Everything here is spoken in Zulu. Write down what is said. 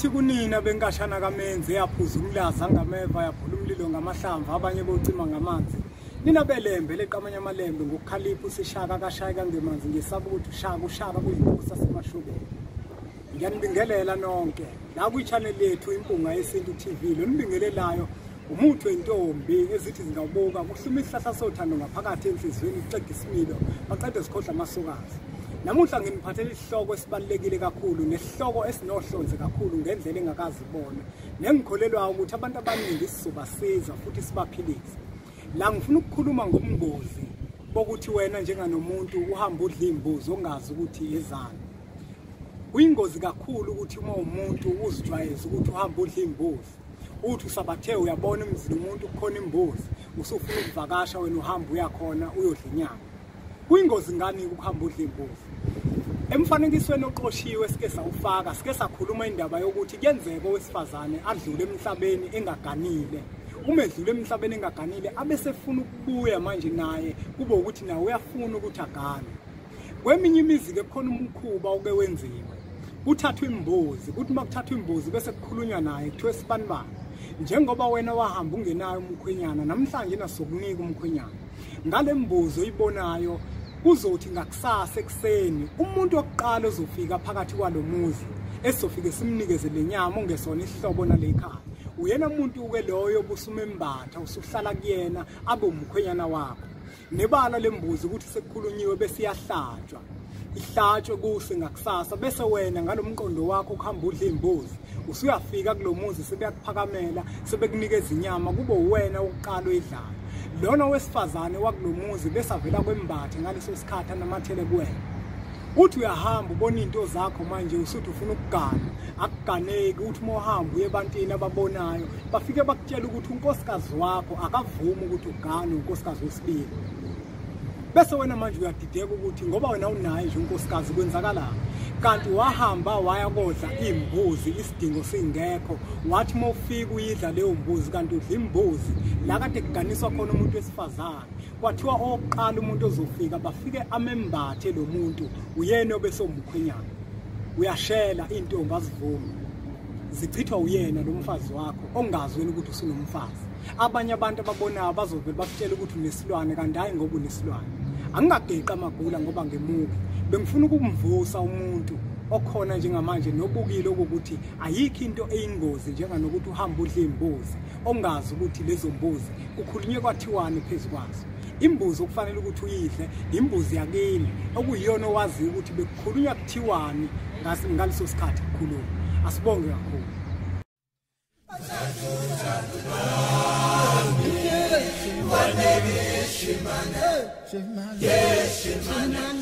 Bathi kunina benkashana kamenze yaphuza umlaza ngameva yaphula umlilo ngamahlamvu abanye bocima ngamanzi. Nina belembe leqamanya amalembe ngokukhalipha usishaka kashayika ngemanzi ngesaba ukuthi ushaka kuyinkosi asemashubeni. Ngiyanibingelela nonke la kwi-channel yethu iMpunga Yesintu TV lo nibingelelayo umuntu wentombi ezithi zingabuka kuhluma isihlahla sothando ngaphakathi enhlizweni icede isimilo baqede sikhohla amasokazi. Namuhla nginiphathele isihloko esibalekile kakhulu nesihloko esinohlonze kakhulu ngendlela engakazibona nengikholelwa ukuthi abantu abaningi sizobasiza futhi sibaphilise. La ngifuna ukukhuluma ngobungozi bokuthi wena njenganomuntu uhamba udla imbuzi ongazi ukuthi ezani. Kuyingozi kakhulu ukuthi uma umuntu uzijwayeza ukuthi uhamba udla imbuzi uthi usabathe uyabona emzini umuntu kukhona imbuzi usufuna ukuvakasha wena uhamba uyakhona uyodla inyama. Kuyingozi ngani ukuhamba udla imbuzi? Emfanekisweni oqoshiwe sike sawufaka sike sakhuluma indaba yokuthi kuyenzeka owesifazane adlule emhlabeni engaganile. Uma edlule emhlabeni engaganile abesefuna ukubuya manje naye kube ukuthi nawe uyafuna ukuthi agane. Kweminye imizi ke khona umkhuba oke wenziwe. Kuthathwa imbuzi, kuthi makuthathwa imbuzi bese kukhulunywa naye kuthiwe sibanibani. Njengoba wena wahamba ungenayo umkhwenyana namhlanje nasokunika umkhwenyana. Ngale mbuzi oyibonayo kuzothi ngakusasa ekseni umuntu oqala ozofika phakathi kwalomuzi esizofike simnikeze lenyama ongesona isihlobo nalekhaya. Uyena umuntu ke loyo busumembatha usuhlala kuyena abe umkhwenyana wakho. Nebala lembuzi ukuthi sekukhulunyiwe bese iyahlatshwa. Ihlatshwe kuse ngakusasa bese wena ngalomqondo wakho ukuhamba udla imbuzi usuyafika kulomuzi sebeyakuphakamela sebekunikeza inyama kube wena oqala oyidlayo. Lona wesifazane wakulomuzi bese avela kwembathe ngaleso sikhathi namathele kuwena. Uthi uyahamba ubona into zakho manje usuthi ufuna ukugana akuganeki uthi uma uhamba uye ebantwini ababonayo bafike bakutshela ukuthi unkosikazi wakho akavumi ukuthi ugane unkosikazi wesibili. Bese wena manje uyadideka ukuthi ngoba wena unayo nje unkosikazi kwenzakalani. Kanti wahamba waya kodla imbuzi isidingo singekho wathi mawufika uyidla leyo mbuzi kanti udla imbuzi la kade kuganiswa khona umuntu wesifazane kwathiwa oqala umuntu ozofika bafike amembathe lo muntu uyena obese umkhwenyana. Uyashela intombi azivuma zichithwa uyena lo mfazi wakho ongazi wena ukuthi usunomfazi. Abanye abantu ababonayo bazovela bakutshela ukuthi unesilwane kanti hayi ngoba unesilwane. Angingageqa amagula ngoba ngemuki bengifuna ukumvusa umuntu okhona njengamanje nobukile ukuthi ayikho into eyingozi njenganokuthi uhamba udla imbuzi ongazi ukuthi lezo mbuzi kukhulunywe kwathiwani phezukwazo. Imbuzi okufanele ukuthi uyidle imbuzi yakini okuyiyona owazi ukuthi bekukhulunywa kuthiwani ngaleso sikhathi kukhuluma. Asibonge kakhulu. Shemana,